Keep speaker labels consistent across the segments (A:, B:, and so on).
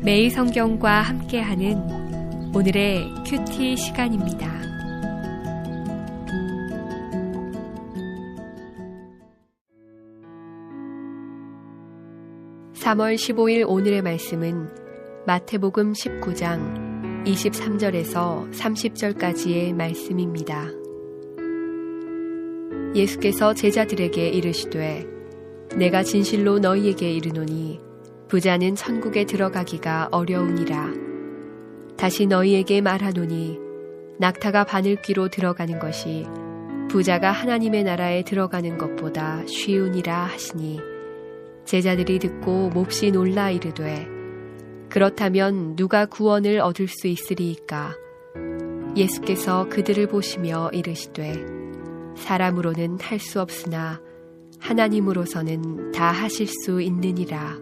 A: 매일 성경과 함께하는 오늘의 큐티 시간입니다. (3월 15일) 오늘의 말씀은 마태복음 19장 23절에서 30절까지의 말씀입니다. 예수께서 제자들에게 이르시되 내가 진실로 너희에게 이르노니 부자는 천국에 들어가기가 어려우니라. 다시 너희에게 말하노니 낙타가 바늘귀로 들어가는 것이 부자가 하나님의 나라에 들어가는 것보다 쉬우니라 하시니 제자들이 듣고 몹시 놀라 이르되 그렇다면 누가 구원을 얻을 수 있으리이까? 예수께서 그들을 보시며 이르시되 사람으로는 할 수 없으나 하나님으로서는 다 하실 수 있느니라.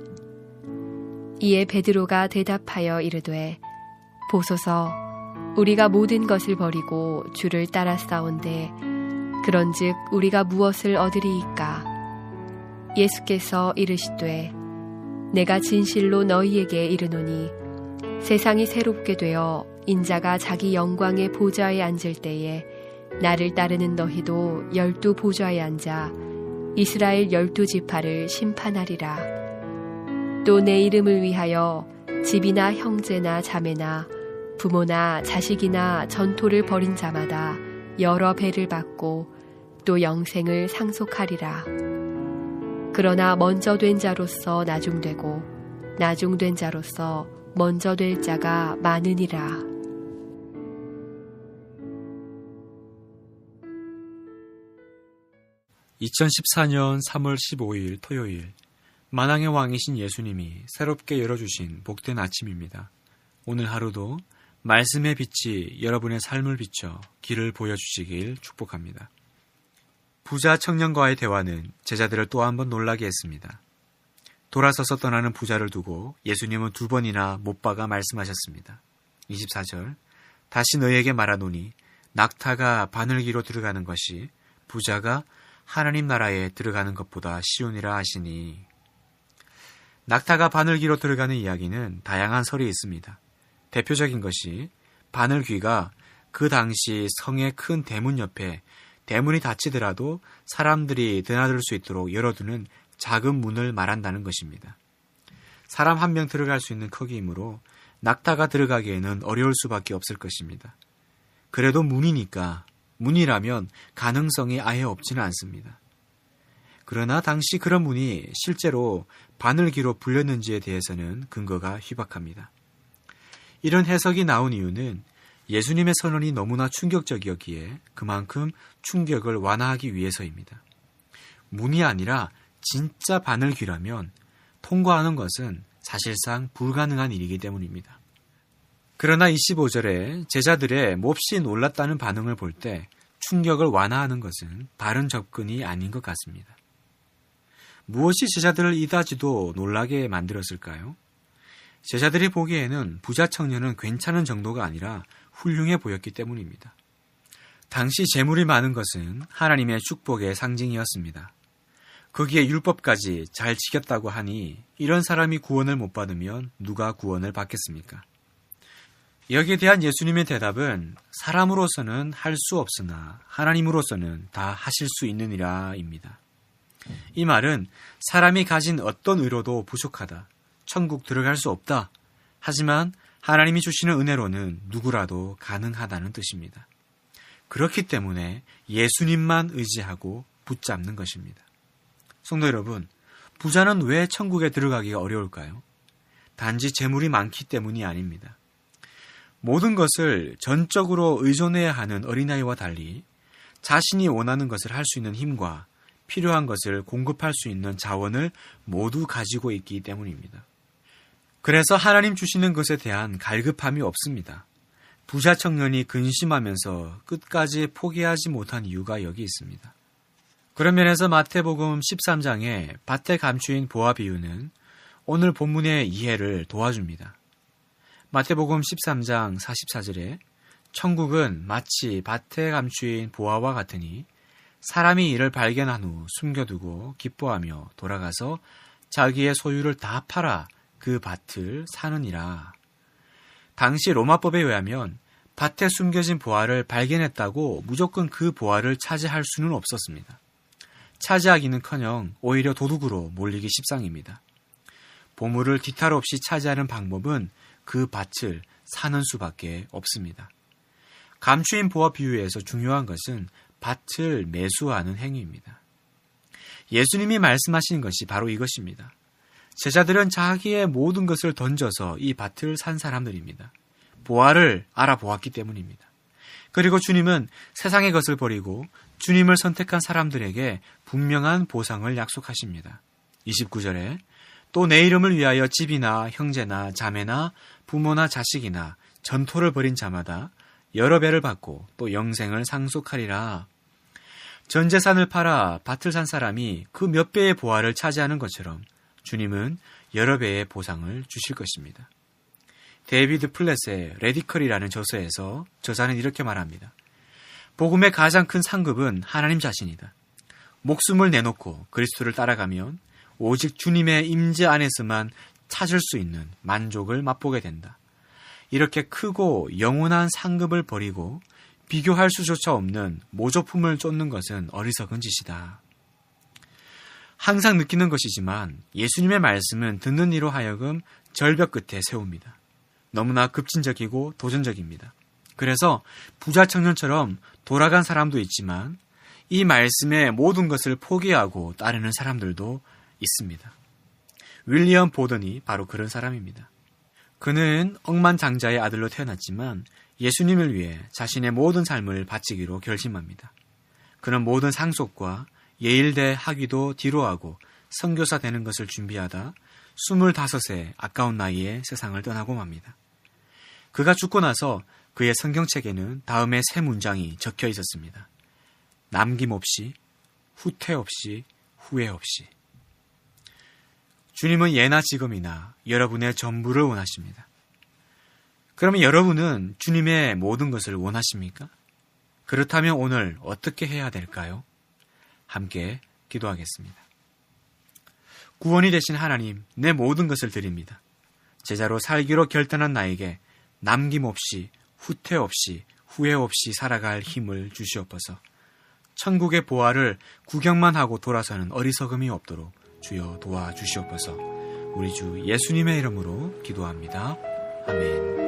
A: 이에 베드로가 대답하여 이르되 보소서 우리가 모든 것을 버리고 주를 따라싸온데 그런즉 우리가 무엇을 얻으리이까? 예수께서 이르시되 내가 진실로 너희에게 이르노니 세상이 새롭게 되어 인자가 자기 영광의 보좌에 앉을 때에 나를 따르는 너희도 12 보좌에 앉아 이스라엘 12지파를 심판하리라. 또 내 이름을 위하여 집이나 형제나 자매나 부모나 자식이나 전토를 벌인 자마다 여러 배를 받고 또 영생을 상속하리라. 그러나 먼저 된 자로서 나중되고 나중된 자로서 먼저 될 자가 많으니라.
B: (2014년 3월 15일) 토요일, 만왕의 왕이신 예수님이 새롭게 열어주신 복된 아침입니다. 오늘 하루도 말씀의 빛이 여러분의 삶을 비춰 길을 보여주시길 축복합니다. 부자 청년과의 대화는 제자들을 또 한 번 놀라게 했습니다. 돌아서서 떠나는 부자를 두고 예수님은 2번이나 못 박아 말씀하셨습니다. 24절, 다시 너희에게 말하노니 낙타가 바늘귀로 들어가는 것이 부자가 하나님 나라에 들어가는 것보다 쉬우니라 하시니. 낙타가 바늘귀로 들어가는 이야기는 다양한 설이 있습니다. 대표적인 것이 바늘귀가 그 당시 성의 큰 대문 옆에 대문이 닫히더라도 사람들이 드나들 수 있도록 열어두는 작은 문을 말한다는 것입니다. 사람 한 명 들어갈 수 있는 크기이므로 낙타가 들어가기에는 어려울 수밖에 없을 것입니다. 그래도 문이니까 문이라면 가능성이 아예 없지는 않습니다. 그러나 당시 그런 문이 실제로 바늘귀로 불렸는지에 대해서는 근거가 희박합니다. 이런 해석이 나온 이유는 예수님의 선언이 너무나 충격적이었기에 그만큼 충격을 완화하기 위해서입니다. 문이 아니라 진짜 바늘귀라면 통과하는 것은 사실상 불가능한 일이기 때문입니다. 그러나 25절에 제자들의 몹시 놀랐다는 반응을 볼 때 충격을 완화하는 것은 바른 접근이 아닌 것 같습니다. 무엇이 제자들을 이다지도 놀라게 만들었을까요? 제자들이 보기에는 부자 청년은 괜찮은 정도가 아니라 훌륭해 보였기 때문입니다. 당시 재물이 많은 것은 하나님의 축복의 상징이었습니다. 거기에 율법까지 잘 지켰다고 하니 이런 사람이 구원을 못 받으면 누가 구원을 받겠습니까? 여기에 대한 예수님의 대답은 사람으로서는 할 수 없으나 하나님으로서는 다 하실 수 있느니라 입니다. 이 말은 사람이 가진 어떤 의로도 부족하다, 천국 들어갈 수 없다, 하지만 하나님이 주시는 은혜로는 누구라도 가능하다는 뜻입니다. 그렇기 때문에 예수님만 의지하고 붙잡는 것입니다. 성도 여러분, 부자는 왜 천국에 들어가기가 어려울까요? 단지 재물이 많기 때문이 아닙니다. 모든 것을 전적으로 의존해야 하는 어린아이와 달리 자신이 원하는 것을 할 수 있는 힘과 필요한 것을 공급할 수 있는 자원을 모두 가지고 있기 때문입니다. 그래서 하나님 주시는 것에 대한 갈급함이 없습니다. 부자 청년이 근심하면서 끝까지 포기하지 못한 이유가 여기 있습니다. 그런 면에서 마태복음 13장의 밭에 감추인 보화 비유는 오늘 본문의 이해를 도와줍니다. 마태복음 13장 44절에 천국은 마치 밭에 감추인 보화와 같으니 사람이 이를 발견한 후 숨겨두고 기뻐하며 돌아가서 자기의 소유를 다 팔아 그 밭을 사느니라. 당시 로마법에 의하면 밭에 숨겨진 보화를 발견했다고 무조건 그 보화를 차지할 수는 없었습니다. 차지하기는커녕 오히려 도둑으로 몰리기 십상입니다. 보물을 뒤탈 없이 차지하는 방법은 그 밭을 사는 수밖에 없습니다. 감추인 보화 비유에서 중요한 것은 밭을 매수하는 행위입니다. 예수님이 말씀하신 것이 바로 이것입니다. 제자들은 자기의 모든 것을 던져서 이 밭을 산 사람들입니다. 보화를 알아보았기 때문입니다. 그리고 주님은 세상의 것을 버리고 주님을 선택한 사람들에게 분명한 보상을 약속하십니다. 29절에 또 내 이름을 위하여 집이나 형제나 자매나 부모나 자식이나 전토를 벌인 자마다 여러 배를 받고 또 영생을 상속하리라. 전 재산을 팔아 밭을 산 사람이 그 몇 배의 보화를 차지하는 것처럼 주님은 여러 배의 보상을 주실 것입니다. 데이비드 플랫의 레디컬이라는 저서에서 저자는 이렇게 말합니다. 복음의 가장 큰 상급은 하나님 자신이다. 목숨을 내놓고 그리스도를 따라가면 오직 주님의 임재 안에서만 찾을 수 있는 만족을 맛보게 된다. 이렇게 크고 영원한 상급을 버리고 비교할 수조차 없는 모조품을 쫓는 것은 어리석은 짓이다. 항상 느끼는 것이지만 예수님의 말씀은 듣는 이로 하여금 절벽 끝에 세웁니다. 너무나 급진적이고 도전적입니다. 그래서 부자 청년처럼 돌아간 사람도 있지만 이 말씀의 모든 것을 포기하고 따르는 사람들도 있습니다. 윌리엄 보던이 바로 그런 사람입니다. 그는 억만장자의 아들로 태어났지만 예수님을 위해 자신의 모든 삶을 바치기로 결심합니다. 그는 모든 상속과 예일대 학위도 뒤로하고 선교사 되는 것을 준비하다 25세 아까운 나이에 세상을 떠나고 맙니다. 그가 죽고 나서 그의 성경책에는 다음의 세 문장이 적혀 있었습니다. 남김없이, 후퇴 없이, 후회 없이. 주님은 예나 지금이나 여러분의 전부를 원하십니다. 그러면 여러분은 주님의 모든 것을 원하십니까? 그렇다면 오늘 어떻게 해야 될까요? 함께 기도하겠습니다. 구원이 되신 하나님, 내 모든 것을 드립니다. 제자로 살기로 결단한 나에게 남김없이, 후퇴 없이, 후회 없이 살아갈 힘을 주시옵소서. 천국의 보화를 구경만 하고 돌아서는 어리석음이 없도록 주여 도와주시옵소서. 우리 주 예수님의 이름으로 기도합니다. 아멘.